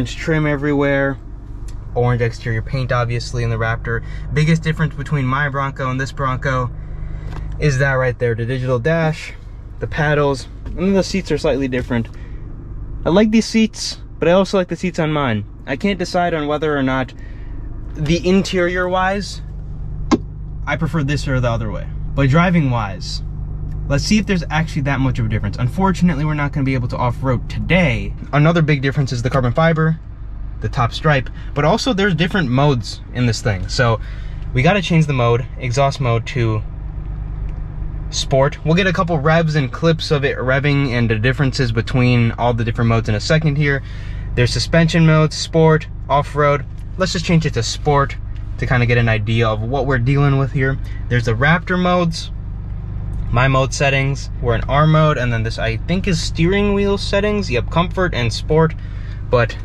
orange trim everywhere, orange exterior paint obviously in the Raptor. Biggest difference between my Bronco and this Bronco is that right there, the digital dash, the paddles, and then the seats are slightly different. I like these seats, but I also like the seats on mine. I can't decide on whether or not the interior wise I prefer this or the other way. But driving wise, let's see if there's actually that much of a difference. Unfortunately, we're not going to be able to off-road today. Another big difference is the carbon fiber, the top stripe, but also there's different modes in this thing. So we got to change the mode, exhaust mode, to sport. We'll get a couple revs and clips of it revving and the differences between all the different modes in a second here. There's suspension modes, sport, off-road. Let's just change it to sport to kind of get an idea of what we're dealing with here. There's the Raptor modes, my mode settings, we're in R mode, and then this I think is steering wheel settings. Yep, comfort and sport. But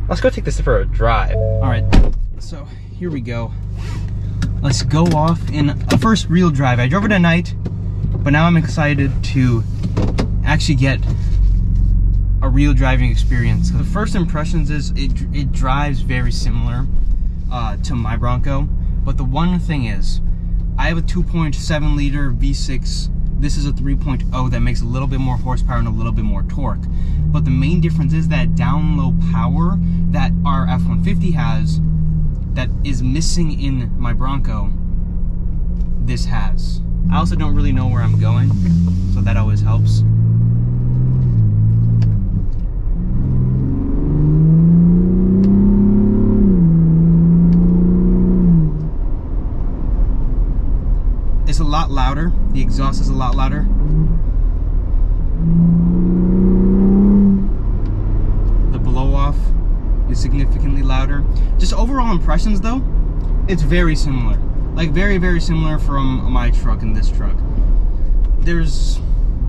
let's go take this for a drive. All right, so here we go. Let's go off in a first real drive. I drove it at night, but now I'm excited to actually get a real driving experience. The first impressions is it drives very similar to my Bronco, but the one thing is I have a 2.7 liter V6. This is a 3.0 that makes a little bit more horsepower and a little bit more torque. But the main difference is that down low power that our F-150 has that is missing in my Bronco, this has. I also don't really know where I'm going, so that always helps. It's a lot louder. The exhaust is a lot louder. The blow off is significantly louder. Just overall impressions though, it's very similar. Like very, very similar from my truck and this truck. There's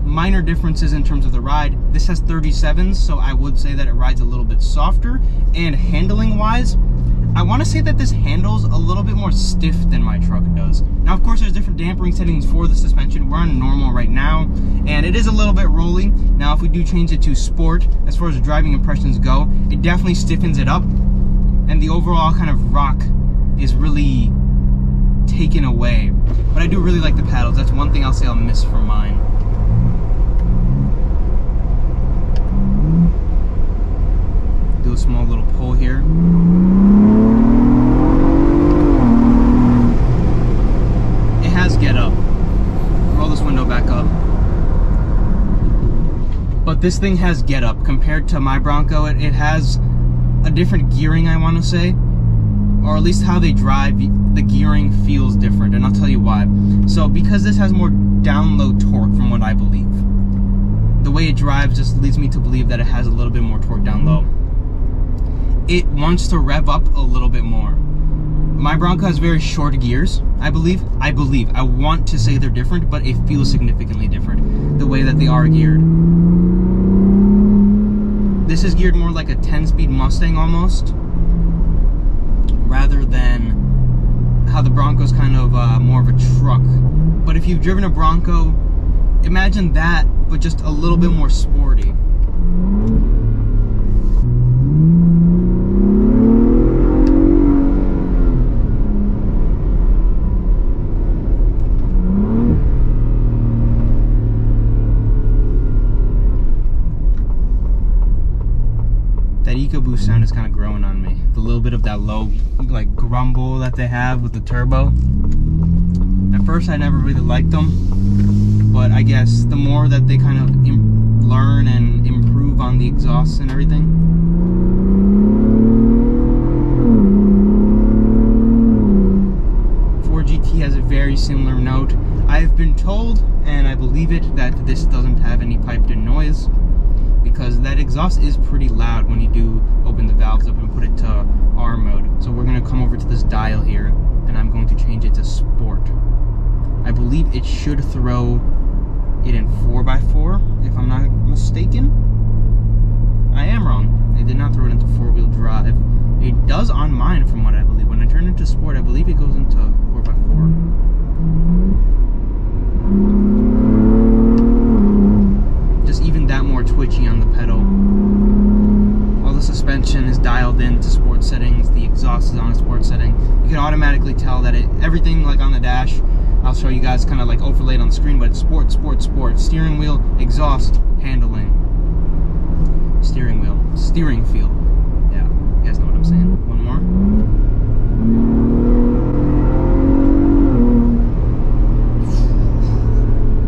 minor differences in terms of the ride. This has 37s, so I would say that it rides a little bit softer. And handling wise, I want to say that this handles a little bit more stiff than my truck does. Now, of course, there's different dampering settings for the suspension. We're on normal right now, and it is a little bit rolly. Now, if we do change it to sport, as far as driving impressions go, it definitely stiffens it up, and the overall kind of rock is really taken away. But I do really like the paddles. That's one thing I'll say I'll miss from mine. Do a small little pull here. Get up. Roll this window back up. But this thing has get up compared to my Bronco. It has a different gearing, I want to say, or at least how they drive. The gearing feels different, and I'll tell you why. So because this has more down low torque, from what I believe, the way it drives just leads me to believe that it has a little bit more torque down low. It wants to rev up a little bit more. My Bronco has very short gears, I believe. I want to say they're different, but it feels significantly different, the way that they are geared. This is geared more like a 10-speed Mustang almost, rather than how the Bronco's kind of more of a truck. But if you've driven a Bronco, imagine that, but just a little bit more sporty. That EcoBoost sound is kind of growing on me. The little bit of that low, like, grumble that they have with the turbo. At first, I never really liked them, but I guess the more that they kind of learn and improve on the exhausts and everything. Ford GT has a very similar note. I've been told, and I believe it, that this doesn't have any piped-in noise, because that exhaust is pretty loud when you do open the valves up and put it to R mode. So we're going to come over to this dial here, and I'm going to change it to sport. I believe it should throw it in 4x4, if I'm not mistaken. I am wrong. It did not throw it into 4-wheel drive. It does on mine, from what I believe. When I turn it to sport, I believe it goes into 4x4. Just even that more twitchy on the pedal. All the suspension everything like on the dash. I'll show you guys kind of like overlaid on the screen, but it's sport, sport, sport. Steering wheel, exhaust, handling. Steering wheel, steering feel. Yeah, you guys know what I'm saying. One more.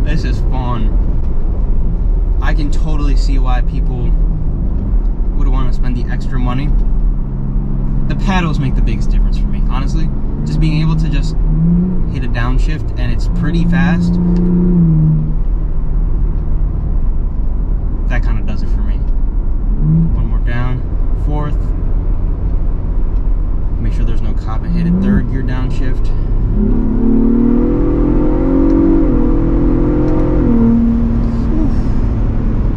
This is fun. I can totally see why people would want to spend the extra money. The paddles make the biggest difference for me, honestly. Just being able to just hit a downshift and it's pretty fast. That kind of does it for me. One more down, fourth. Make sure there's no cop and hit it. Third gear downshift.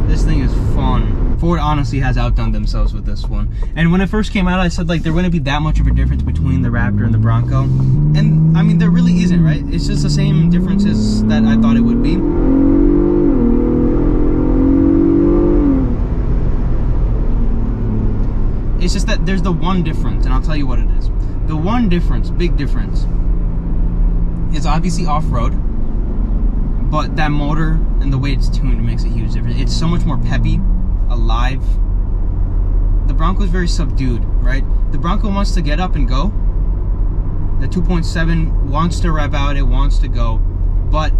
This thing is fun. Ford honestly has outdone themselves with this one. And when it first came out, I said like there wouldn't be that much of a difference between the Raptor and the Bronco. And I mean, there really isn't, right? It's just the same differences that I thought it would be. It's just that there's the one difference, and I'll tell you what it is. The one difference, big difference, is obviously off-road. But that motor and the way it's tuned makes a huge difference. It's so much more peppy, alive. The Bronco is very subdued, right? The Bronco wants to get up and go. The 2.7 wants to rev out, it wants to go. But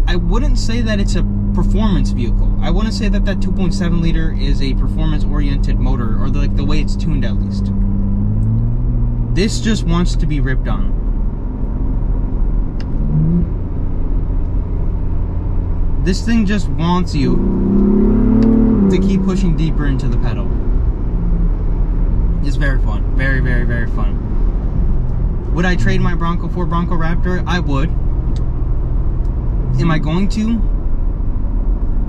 I wouldn't say that it's a performance vehicle. I wouldn't say that that 2.7 liter is a performance-oriented motor, or like the way it's tuned at least. This just wants to be ripped on. This thing just wants you to keep pushing deeper into the pedal. It's very fun. Very, very, very fun. Would I trade my Bronco for Bronco Raptor? I would. Am I going to?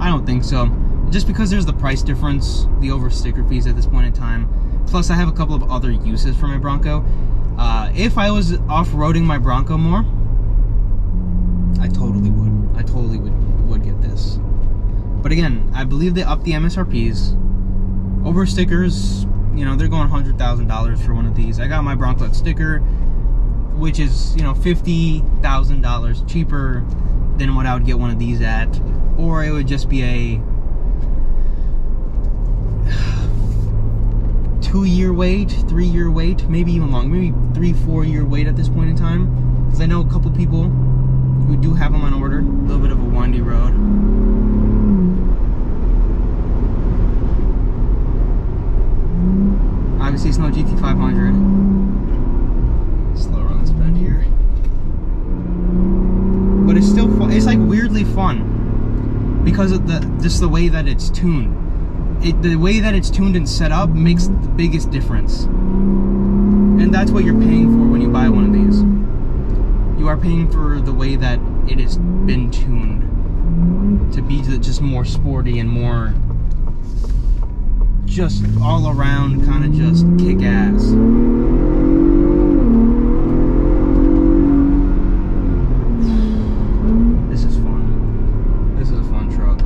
I don't think so. Just because there's the price difference, the over sticker fees at this point in time. Plus, I have a couple of other uses for my Bronco. If I was off-roading my Bronco more, I totally would. I totally would get this. But again, I believe they upped the MSRPs. Over stickers, you know, they're going $100,000 for one of these. I got my Bronco sticker, which is, you know, $50,000 cheaper than what I would get one of these at. Or it would just be a 2-year wait, 3-year wait, maybe even longer, maybe 3-4 year wait at this point in time. Because I know a couple people who do have them on order. A little bit of a windy road. Obviously, it's no GT500. Slower on this bend here. But it's still fun. It's like weirdly fun because of just the way that it's tuned. The way that it's tuned and set up makes the biggest difference. And that's what you're paying for when you buy one of these. You are paying for the way that it has been tuned to be just more sporty and more just all around kind of just kick ass. This is fun. This is a fun truck.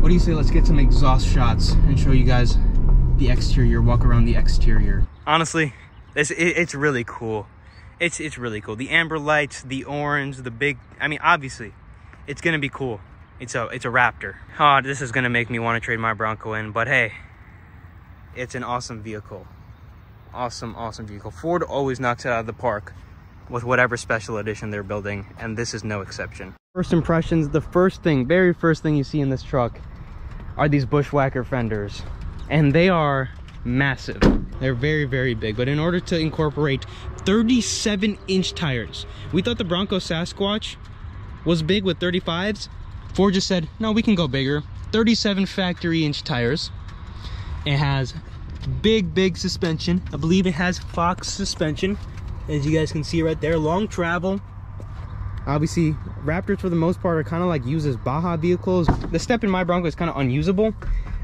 What do you say? Let's get some exhaust shots and show you guys the exterior, walk around the exterior. Honestly, it's really cool. It's really cool. The amber lights, the orange, the big, I mean, obviously, it's gonna be cool. It's a Raptor. Oh, this is gonna make me want to trade my Bronco in, but hey, it's an awesome vehicle. Awesome, awesome vehicle. Ford always knocks it out of the park with whatever special edition they're building, and this is no exception. First impressions, the very first thing you see in this truck are these bushwhacker fenders, and they are massive. They're very, very big, but in order to incorporate 37-inch tires, we thought the Bronco Sasquatch was big with 35s. Ford just said, no, we can go bigger. 37 factory-inch tires. It has big suspension. I believe it has Fox suspension, as you guys can see right there. Long travel. Obviously, Raptors for the most part are kind of like used as Baja vehicles. The step in my Bronco is kind of unusable.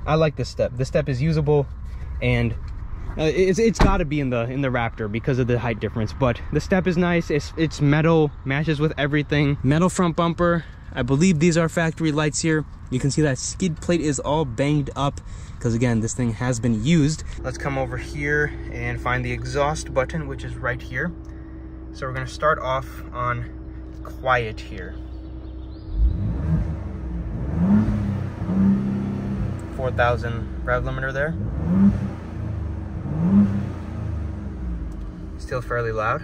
I like this step. The step is usable, and it's got to be in the Raptor because of the height difference. But the step is nice. It's metal, matches with everything. Metal front bumper. I believe these are factory lights here. You can see that skid plate is all banged up because, again, this thing has been used. Let's come over here and find the exhaust button, which is right here. So we're gonna start off on quiet here. 4,000 rev limiter there. Still fairly loud.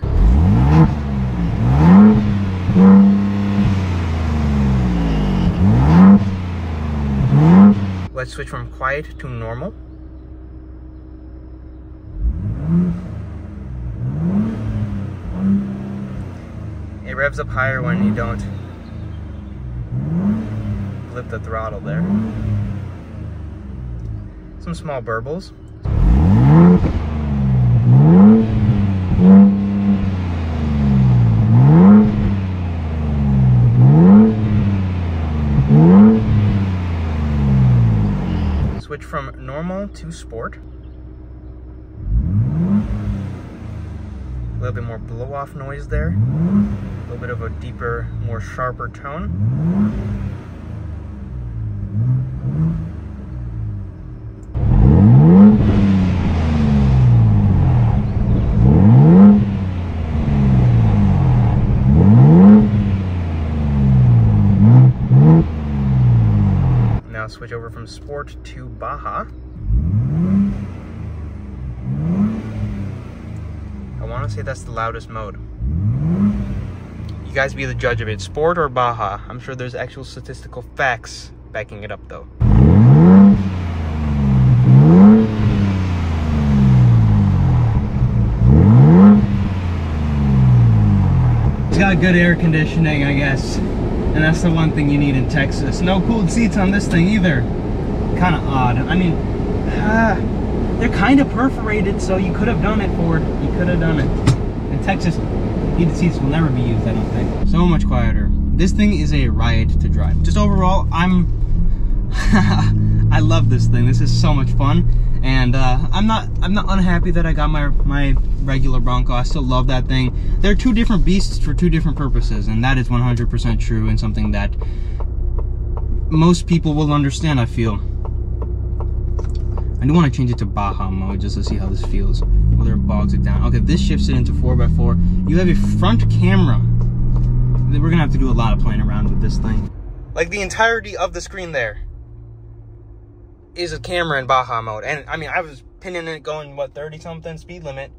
Let's switch from quiet to normal. It revs up higher when you don't flip the throttle there. Some small burbles. Switch from normal to sport. A little bit more blow-off noise there. A little bit of a deeper, more sharper tone. Now switch over from sport to Baja. I want to say that's the loudest mode. You guys be the judge of it, sport or Baja. I'm sure there's actual statistical facts backing it up though. It's got good air conditioning, I guess. And that's the one thing you need in Texas. No cooled seats on this thing either. Kind of odd. I mean, they're kind of perforated, so you could have done it, Ford. You could have done it. In Texas, heated seats will never be used, I don't think. So much quieter. This thing is a riot to drive. Just overall, I love this thing. This is so much fun. And I'm not unhappy that I got my regular Bronco. I still love that thing. They're two different beasts for two different purposes, and that is 100% true, and something that most people will understand, I feel. I do want to change it to Baja mode just to see how this feels. Whether it bogs it down. Okay, this shifts it into 4x4. You have a front camera. We're gonna have to do a lot of playing around with this thing. Like the entirety of the screen there is a camera in Baja mode. And I mean, I was pinning it going, what, 30 something speed limit.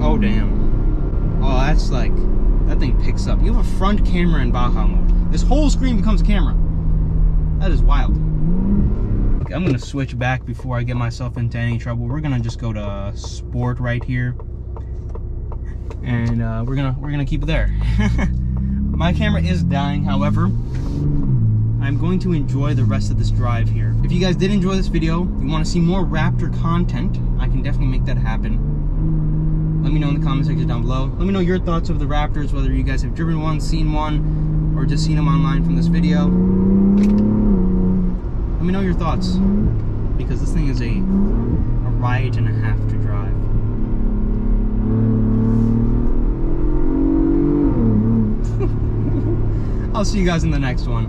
Oh damn. Oh, that's like, that thing picks up. You have a front camera in Baja mode. This whole screen becomes a camera. That is wild. Okay, I'm gonna switch back before I get myself into any trouble. We're gonna just go to sport right here. And we're gonna keep it there. My camera is dying, however, I'm going to enjoy the rest of this drive here. If you guys did enjoy this video, you want to see more Raptor content, I can definitely make that happen. Let me know in the comment section down below. Let me know your thoughts of the Raptors, whether you guys have driven one, seen one, or just seen them online from this video. Let me know your thoughts, because this thing is a riot and a half to drive. I'll see you guys in the next one.